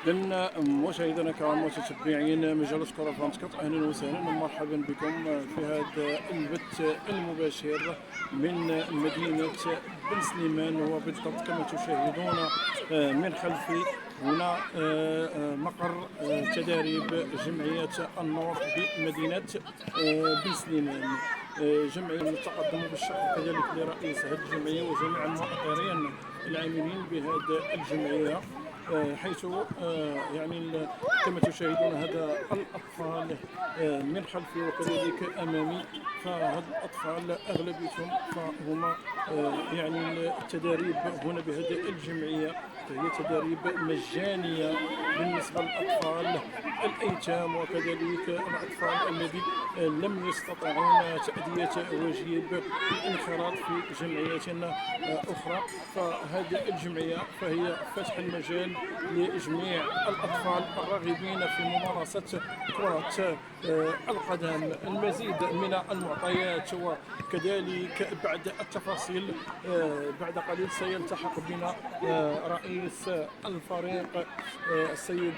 إذن مشاهدينا الكرام متتبعين مجلة كرة 24، أهلا وسهلا ومرحبا بكم في هذا البث المباشر من مدينة بن سليمان، وبالضبط كما تشاهدون من خلفي هنا مقر تدريب جمعية النور بمدينة بن سليمان. جمعية تقدم بالشكر كذلك لرئيس هذه الجمعية وجميع المؤطرين العاملين بهذه الجمعية، حيث يعني كما تشاهدون هذا الأطفال من خلفي وكذلك أمامي، فهذا الأطفال أغلبيتهم فهم يعني التدريب هنا بهذه الجمعية فهي تدريب مجانية بالنسبة للأطفال الأيتام وكذلك الأطفال الذين لم يستطيعون تأدية واجب الانخراط في جمعية أخرى. فهذه الجمعية فهي فتح المجال لجميع الأطفال الراغبين في ممارسة كرة القدم. المزيد من المعطيات وكذلك بعد التفاصيل بعد قليل سيلتحق بنا رئيس الفريق السيد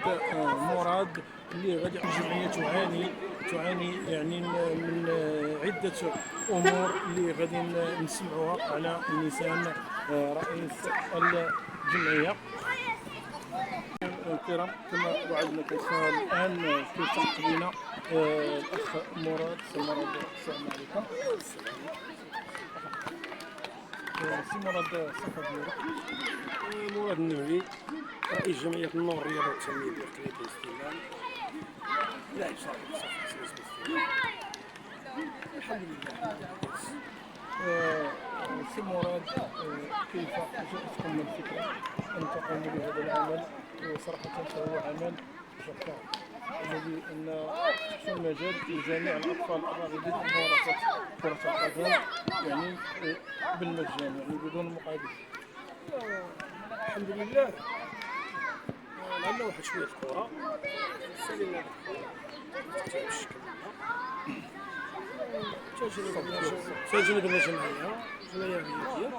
مراد، اللي غادي الجمعية تعاني يعني من عدة أمور اللي غادي نسمعوها على لسان رئيس الجمعية. الكرام كما وعدناكم الآن كيلتحق بنا الأخ مراد. السلام عليكم. سي مراد، الصفة ديالك؟ مراد النووي، رئيس جمعية النور الرياضة والتنمية بقرية بن سليمان، لاعب صاحب صفة. الحمد لله. سي مراد، كيف جاءتكم الفكرة أن تقوموا بهذا العمل؟ وصراحة فهو عمل جبار الذي أن في المجال لجميع الأطفال الراغبين في ممارسة كرة القدم يعني بالمجان، يعني بدون مقابل. الحمد لله. لعبنا واحد شوية الكرة، سالينا تجربة درنا جمعية رياضية.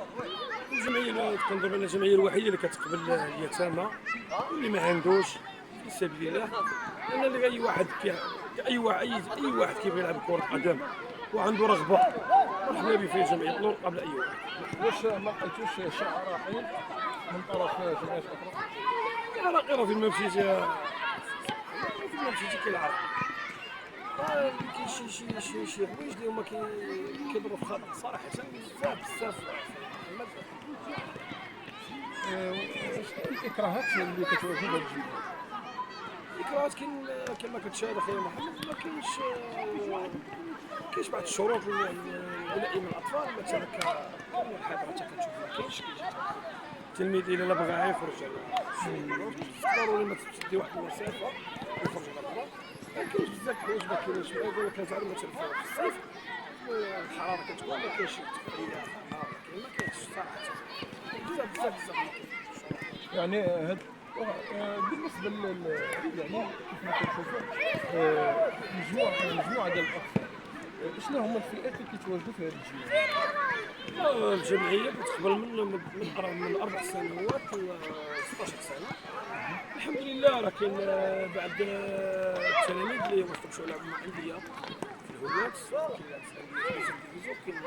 الجمعية كنظن أن الجمعية الوحيدة اللي كتقبل اليتامى واللي ما عندوش في سبيل الله، لأن اللي أي واحد كيبغي يلعب كرة قدم وعنده رغبة مرحبا به في جمعية النور قبل أي واحد. واش ما لقيتوش شعار رحيم من طرف جمعيات أخرى؟ أنا راه فين ما مشيت كيلعب، كاين شي حوايج اللي هما كيضروا في خاطر صراحة بزاف. الإكراهات اللي كتواجه هذه الجمعية؟ الإكراهات كما كتشاهد أخي محمد، ما كاينش بعض الشروط الملائمة للأطفال، مثلا كالمحاضرة كتشوف ما كاينش التلميذ إلا بغا يخرج ضروري ما تدي واحد المسافة يخرج برا. كاينش بزاف الحوايج ما كاينش، يقول لك تعرف مثلا في الصيف الحرارة كتكون ما كاينش تفعيلات، ما كاينش صراحة بزاف يعني هاد بالنسبة يعني كيف ما كنشوفوا مجموعة ديال الأطفال، شنو هما الفئات اللي كيتواجدوا في هذه الجمعية؟ الجمعية كتقبل من 4 سنوات ل 16 سنة. الحمد لله. راه كاين بعض التلاميذ اللي وصلوا شي يلعبوا مع أندية في الهولات، كاين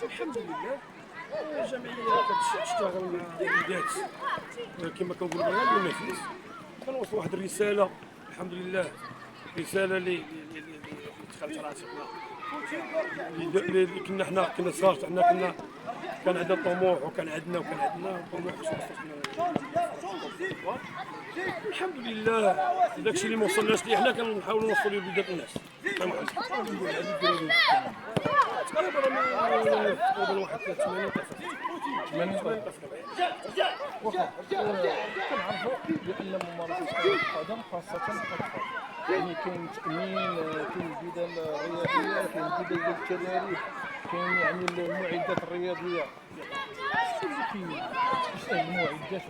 الحمد لله. الجمعية كتشتغل مع الوليدات كما كنقولوا بها المنافس، كنوصلوا واحد الرسالة الحمد لله، رسالة اللي دخلت راسنا اللي كنا صغار، كان عندنا طموح وكان عندنا طموح. الحمد لله. داكشي اللي ما وصلناش ليه حنا كنحاولوا نوصلوا لوليدات الناس. تقريبا واحد 80 طفل. واخا كنعرفوا بأن ممارسة كرة القدم خاصة الأطفال يعني كاين تأمين، كاين البدل الرياضية، كاين البدل ديال التدريب، كاين يعني المعدات الرياضية. شنو المعدات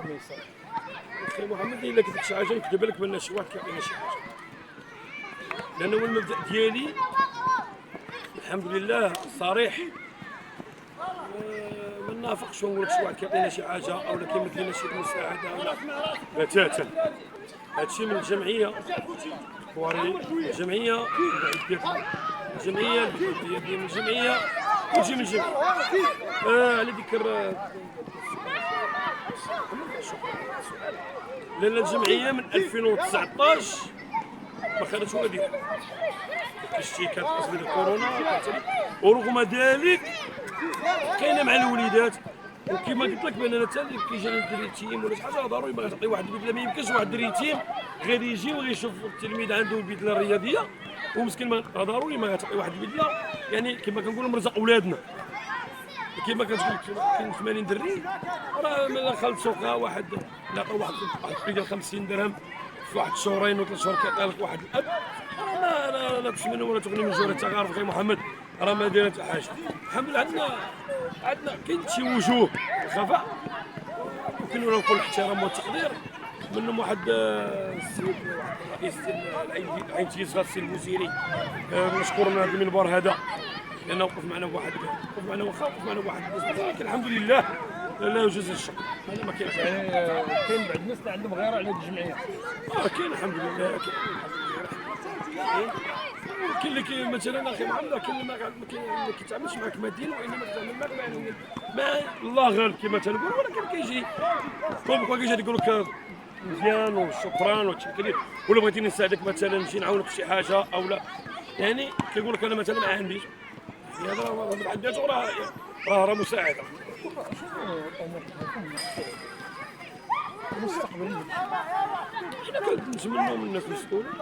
ما يصير؟ اخي محمد الا كنت شي حاجه نكذب لك بان شي واحد كيعطينا شي حاجه، لانه هو المبدا ديالي الحمد لله صريح. من نافقش ونقول لك شي واحد كيعطينا شي حاجه او كيمد لنا شي مساعده ولا بتاتا. هادشي من الجمعيه كواري، الجمعيه الجمعيه ديال الجمعيه وتجي من الجمعيه. على ذكر لان الجمعيه من 2019 ما خدتش ولا ديال الاشتكاءات اصلا ديال كورونا، ورغم ذلك كاينه مع الوليدات. وكما قلت لك باننا حتى اللي كيجي الدري يتيم ولا شي حاجه ضروري ما غتعطي واحد البدله، ما يمكنش واحد الدري يتيم غادي يجي وغيشوف التلميذ عنده البدله الرياضيه ومسكين ما ضروري ما غتعطي واحد البدله. يعني كما كنقولوا مرزق اولادنا، كما كتقول كاين 80 دري راه ملي خلط سوقها واحد لاقى واحد ديال 50 درهم في واحد شهرين وثلاث شهور كيعطي لك واحد الاب. لا تشمن ولا تغني من جوره تغارب اخي محمد، راه ما دايره حتى حاجه. الحمد لله عندنا كاين شي وجوه الخفاء وكاين له كل الاحترام والتقدير. منهم واحد السيد رئيس العين تيزغا السي المسيري، نشكر من هذا المنبر هذا لانه وقف معنا بواحد لكن الحمد لله لا يجوز الشكر. هذا ما كاينش. يعني كاين بعض الناس اللي عندهم غيره على هذه الجمعيه. كاين الحمد لله. كاين اللي مثلا اخي محمد كاين اللي ما كيتعاملش معك ماديا وانما كيتعامل معك معنويا. ما الله غالب كما تنقول، ولكن كيجي كيجي يقول لك مزيان وشكرا وتشكرين، ولا بغيتيني نساعدك مثلا نمشي نعاونك في شي حاجه او لا، يعني كيقول لك انا مثلا ما عنديش هذا ما عنديش راه مساعده. المستقبل حنا كنتمنوا من الناس المسؤولين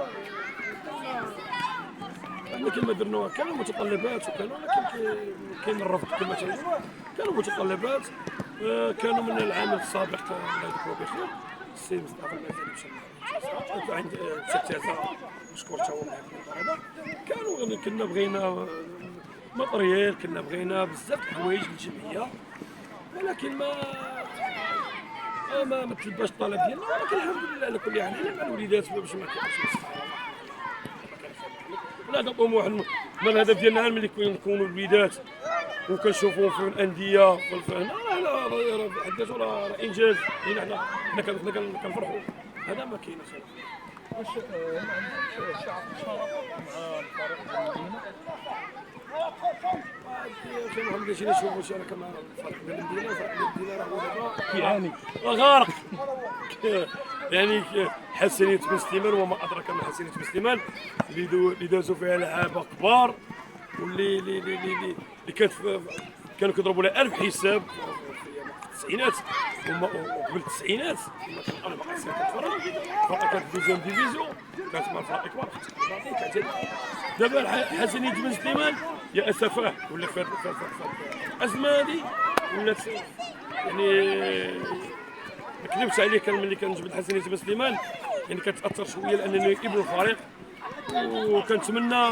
عندنا كلمه درناها. كانوا متطلبات وكانوا، ولكن كاين الرفض كما تنقولوا. كانوا متطلبات، كانوا من العام السابق الله يذكره بخير السي مصطفى المازالي مشى عند التعزه مشكور تا هو من هذا المنبر هذا. كنا بغينا ماتريال، كنا بغينا بزاف د الحوايج للجمعيه، ولكن ما تلباش الطلب ديالنا. ولكن الحمد لله على كل حال حنا مع الوليدات باش ما كاينش هذا طموح. من الهدف ديالنا ملي كنكونوا الوليدات وكنشوفوهم في الانديه والفن، راه حد ذاته راه انجاز. حنا كنفرحوا. هذا ما كاينش. واش ما عندكش شي عقد مع الفريق ديال المدينه؟ اخي محمد جينا نشوفوا شارك مع الفريق ديال المدينه. الفريق ديال المدينه راه هو دابا كيعاني غارق. يعني حسنية بن سليمان وما ادراك ما حسنية بن سليمان اللي دازوا فيها لعابه كبار، واللي اللي كانوا كيضربوا لها 1000 حساب في التسعينات وقبل التسعينات. انا باقي كنتفرج فرقه كانت دوزيام ديفيزيون، كانت مع الفرق كبار دابا حسنية بن سليمان يا اسفاه ولا في الازمه هذه ولات يعني ما كذبش عليك. ملي كنجبد حسنية بن سليمان يعني كتاثر شويه لانني ابن الفريق، وكنتمنى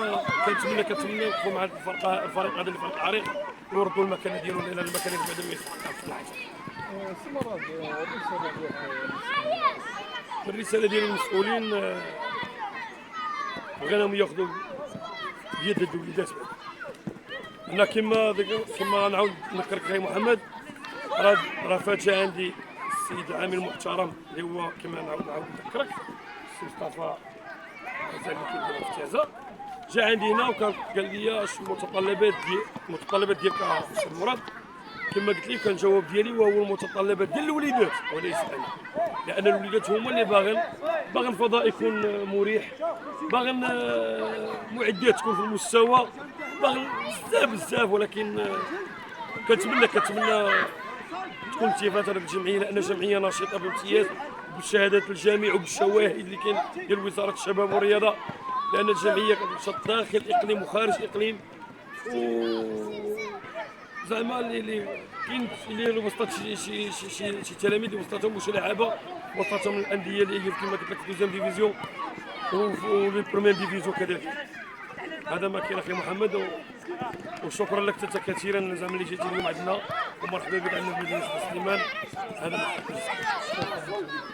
يوقفوا مع الفريق هذا اللي فريق عريق ويردوا المكانه ديالو الى المكانه اللي بعدا ما يستحقها في الحياه. سي مراد الرساله ديال المسؤولين بغيناهم ياخذوا بيد الوليدات. انا كما نعاود نذكرك اخي محمد، راه فات عندي السيد العامل المحترم اللي هو كما نعاود نذكرك السي مصطفى المازالي كيدير في التعزه، جا عندي هنا وقال لي اش المتطلبات ديالك السي مراد. كما قلت لك الجواب ديالي وهو المتطلبات ديال الوليدات وليس انا، لان الوليدات هما اللي باغن الفضاء يكون مريح، باغن معدات تكون في المستوى، باغن بزاف. ولكن كنتمنى تكون التفات هذه الجمعيه، لان جمعيه نشيطه بامتياز بالشهادات الجامع وبالشواهد اللي كاين ديال وزاره الشباب والرياضه، لان الجمعيه كتنشط داخل الاقليم وخارج الاقليم. زعما اللي كاين اللي وسطات شي تلاميذ وسطاتهم وشي لعابه وسطاتهم الانديه اللي هي كما قلت لك دوزيام ديفيزيون ولي بروميير ديفيزيون كذلك. هذا ما كاين اخي محمد، وشكرا لك كثيرا زعما اللي جيتي اليوم عندنا، ومرحبا بك عندنا في مدينه سليمان. هذا